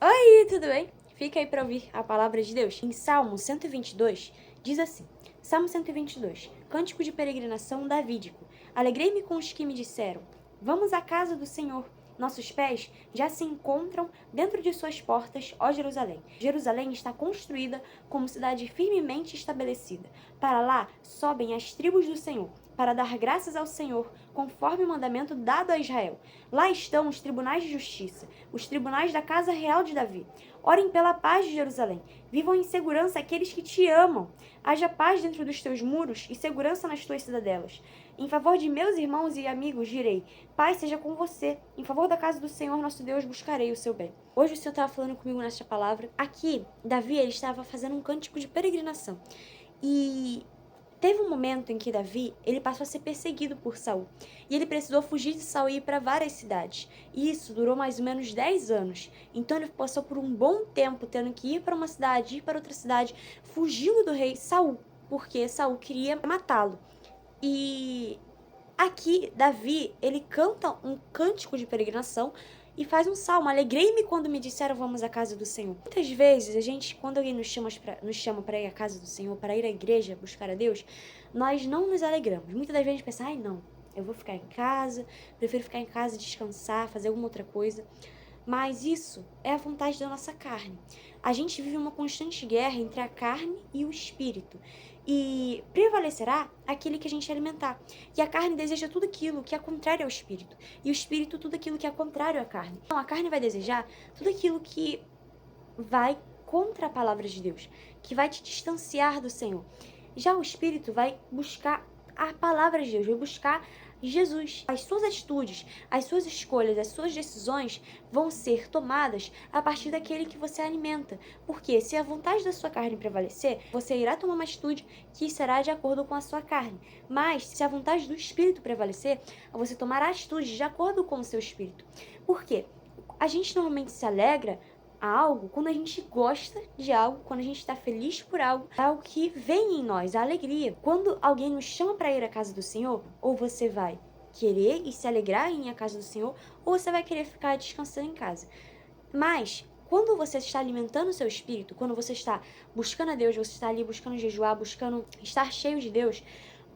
Oi, tudo bem? Fica aí para ouvir a palavra de Deus. Em Salmo 122, diz assim: Salmo 122, cântico de peregrinação davídico. Alegrei-me com os que me disseram: Vamos à casa do Senhor. Nossos pés já se encontram dentro de suas portas, ó Jerusalém. Jerusalém está construída como cidade firmemente estabelecida. Para lá sobem as tribos do Senhor, para dar graças ao Senhor, conforme o mandamento dado a Israel. Lá estão os tribunais de justiça, os tribunais da casa real de Davi. Orem pela paz de Jerusalém. Vivam em segurança aqueles que te amam. Haja paz dentro dos teus muros e segurança nas tuas cidadelas. Em favor de meus irmãos e amigos, direi: paz seja com você. Em favor da casa do Senhor, nosso Deus, buscarei o seu bem. Hoje o Senhor estava falando comigo nesta palavra. Aqui, Davi, ele estava fazendo um cântico de peregrinação. E teve um momento em que Davi, ele passou a ser perseguido por Saul. E ele precisou fugir de Saul e ir para várias cidades. E isso durou mais ou menos 10 anos. Então ele passou por um bom tempo tendo que ir para uma cidade, ir para outra cidade, fugindo do rei Saul, porque Saul queria matá-lo. E aqui, Davi, ele canta um cântico de peregrinação e faz um salmo. Alegrei-me quando me disseram vamos à casa do Senhor. Muitas vezes, quando alguém nos chama para ir à casa do Senhor, para ir à igreja, buscar a Deus, nós não nos alegramos. Muitas das vezes a gente pensa, ai não, eu vou ficar em casa, prefiro ficar em casa, descansar, fazer alguma outra coisa. Mas isso é a vontade da nossa carne. A gente vive uma constante guerra entre a carne e o espírito. E prevalecerá aquele que a gente alimentar. E a carne deseja tudo aquilo que é contrário ao espírito. E o espírito tudo aquilo que é contrário à carne. Então a carne vai desejar tudo aquilo que vai contra a palavra de Deus, que vai te distanciar do Senhor. Já o espírito vai buscar a palavra de Deus, vai buscar Jesus. As suas atitudes, as suas escolhas, as suas decisões vão ser tomadas a partir daquele que você alimenta. Porque se a vontade da sua carne prevalecer, você irá tomar uma atitude que será de acordo com a sua carne. Mas se a vontade do espírito prevalecer, você tomará atitudes de acordo com o seu espírito. Por quê? A gente normalmente se alegra a algo quando a gente gosta de algo, quando a gente está feliz por algo, é algo que vem em nós, a alegria. Quando alguém nos chama para ir à casa do Senhor, ou você vai querer e se alegrar em ir à casa do Senhor, ou você vai querer ficar descansando em casa. Mas quando você está alimentando o seu espírito, quando você está buscando a Deus, você está ali buscando jejuar, buscando estar cheio de Deus,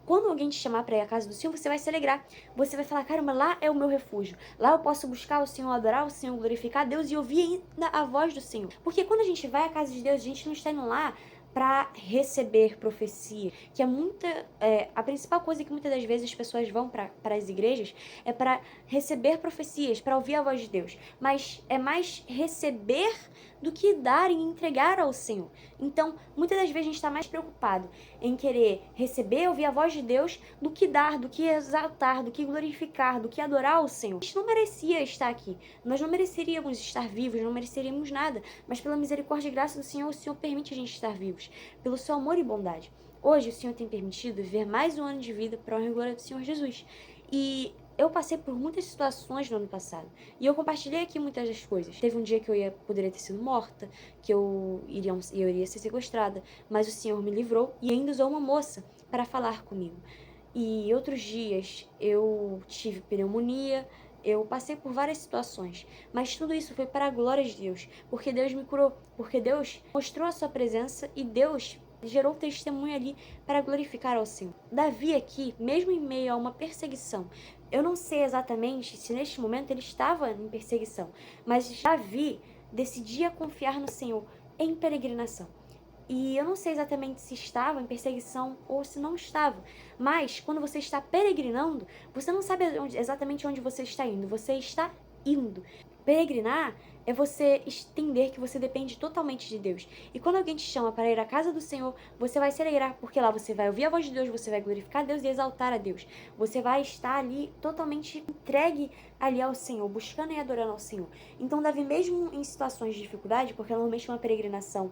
quando alguém te chamar para ir à casa do Senhor, você vai se alegrar. Você vai falar, caramba, lá é o meu refúgio. Lá eu posso buscar o Senhor, adorar o Senhor, glorificar a Deus e ouvir ainda a voz do Senhor. Porque quando a gente vai à casa de Deus, a gente não está indo lá para receber profecia, que a principal coisa que muitas das vezes as pessoas vão para as igrejas é para receber profecias, para ouvir a voz de Deus, mas é mais receber do que dar e entregar ao Senhor. Então, muitas das vezes a gente está mais preocupado em querer receber, ouvir a voz de Deus, do que dar, do que exaltar, do que glorificar, do que adorar ao Senhor. A gente não merecia estar aqui, nós não mereceríamos estar vivos, não mereceríamos nada, mas pela misericórdia e graça do Senhor, o Senhor permite a gente estar vivos, pelo seu amor e bondade. Hoje o Senhor tem permitido viver mais um ano de vida para a honra e glória do Senhor Jesus. E eu passei por muitas situações no ano passado. E eu compartilhei aqui muitas das coisas. Teve um dia que poderia ter sido morta, que eu iria ser sequestrada, mas o Senhor me livrou e ainda usou uma moça para falar comigo. E outros dias eu tive pneumonia, eu passei por várias situações, mas tudo isso foi para a glória de Deus, porque Deus me curou, porque Deus mostrou a sua presença e Deus gerou testemunho ali para glorificar ao Senhor. Davi aqui, mesmo em meio a uma perseguição, eu não sei exatamente se neste momento ele estava em perseguição, mas Davi decidia confiar no Senhor em peregrinação. E eu não sei exatamente se estava em perseguição ou se não estava. Mas quando você está peregrinando, você não sabe exatamente onde você está indo. Você está indo. Peregrinar é você entender que você depende totalmente de Deus. E quando alguém te chama para ir à casa do Senhor, você vai se alegrar, porque lá você vai ouvir a voz de Deus, você vai glorificar a Deus e exaltar a Deus. Você vai estar ali totalmente entregue ali ao Senhor, buscando e adorando ao Senhor. Então, Davi, mesmo em situações de dificuldade, porque normalmente uma peregrinação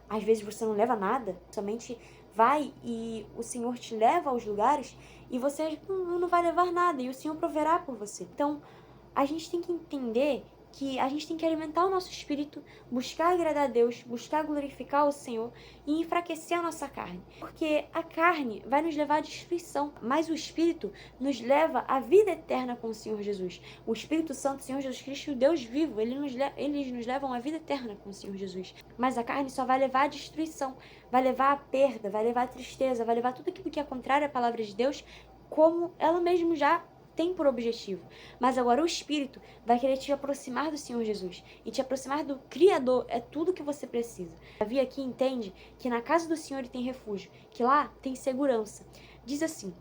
às vezes você não leva nada, somente vai e o Senhor te leva aos lugares e você não vai levar nada e o Senhor proverá por você. Então, a gente tem que entender que a gente tem que alimentar o nosso espírito, buscar agradar a Deus, buscar glorificar o Senhor e enfraquecer a nossa carne. Porque a carne vai nos levar à destruição, mas o espírito nos leva à vida eterna com o Senhor Jesus. O Espírito Santo, o Senhor Jesus Cristo, o Deus vivo, eles nos levam à vida eterna com o Senhor Jesus. Mas a carne só vai levar à destruição, vai levar à perda, vai levar à tristeza, vai levar tudo aquilo que é contrário à palavra de Deus, como ela mesma já tem por objetivo. Mas agora o Espírito vai querer te aproximar do Senhor Jesus e te aproximar do Criador. É tudo que você precisa. Davi aqui entende que na casa do Senhor tem refúgio, que lá tem segurança. Diz assim: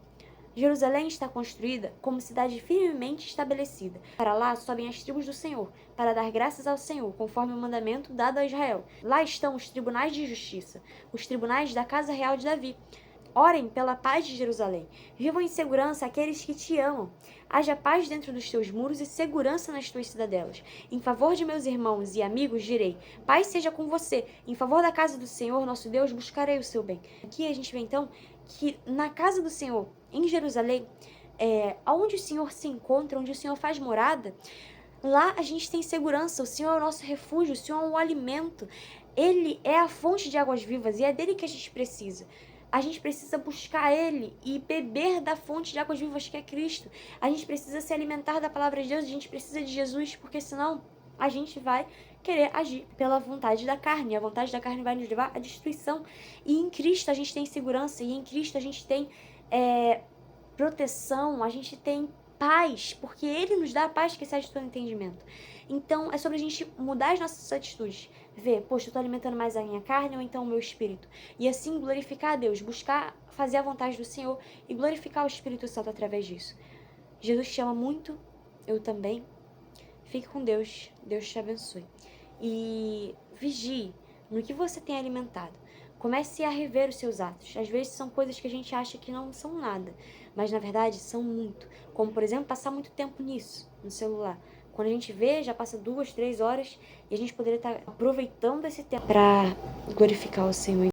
Jerusalém está construída como cidade firmemente estabelecida. Para lá sobem as tribos do Senhor, para dar graças ao Senhor, conforme o mandamento dado a Israel. Lá estão os tribunais de justiça, os tribunais da casa real de Davi. Orem pela paz de Jerusalém. Vivam em segurança aqueles que te amam. Haja paz dentro dos teus muros e segurança nas tuas cidadelas. Em favor de meus irmãos e amigos direi: paz seja com você. Em favor da casa do Senhor, nosso Deus, buscarei o seu bem. Aqui a gente vê então que na casa do Senhor, em Jerusalém, onde o Senhor se encontra, onde o Senhor faz morada, lá a gente tem segurança. O Senhor é o nosso refúgio, o Senhor é o alimento. Ele é a fonte de águas vivas e é dele que a gente precisa. A gente precisa buscar Ele e beber da fonte de águas vivas que é Cristo. A gente precisa se alimentar da palavra de Deus, a gente precisa de Jesus, porque senão a gente vai querer agir pela vontade da carne. A vontade da carne vai nos levar à destruição. E em Cristo a gente tem segurança, e em Cristo a gente tem proteção, a gente tem paz, porque Ele nos dá a paz que excede todo entendimento. Então, é sobre a gente mudar as nossas atitudes. Ver, poxa, eu estou alimentando mais a minha carne ou então o meu espírito. E assim glorificar a Deus, buscar fazer a vontade do Senhor e glorificar o Espírito Santo através disso. Jesus te ama muito, eu também. Fique com Deus, Deus te abençoe. E vigie no que você tem alimentado. Comece a rever os seus atos. Às vezes são coisas que a gente acha que não são nada, mas na verdade são muito. Como, por exemplo, passar muito tempo nisso, no celular. Quando a gente vê, já passa 2, 3 horas e a gente poderia estar aproveitando esse tempo para glorificar o Senhor.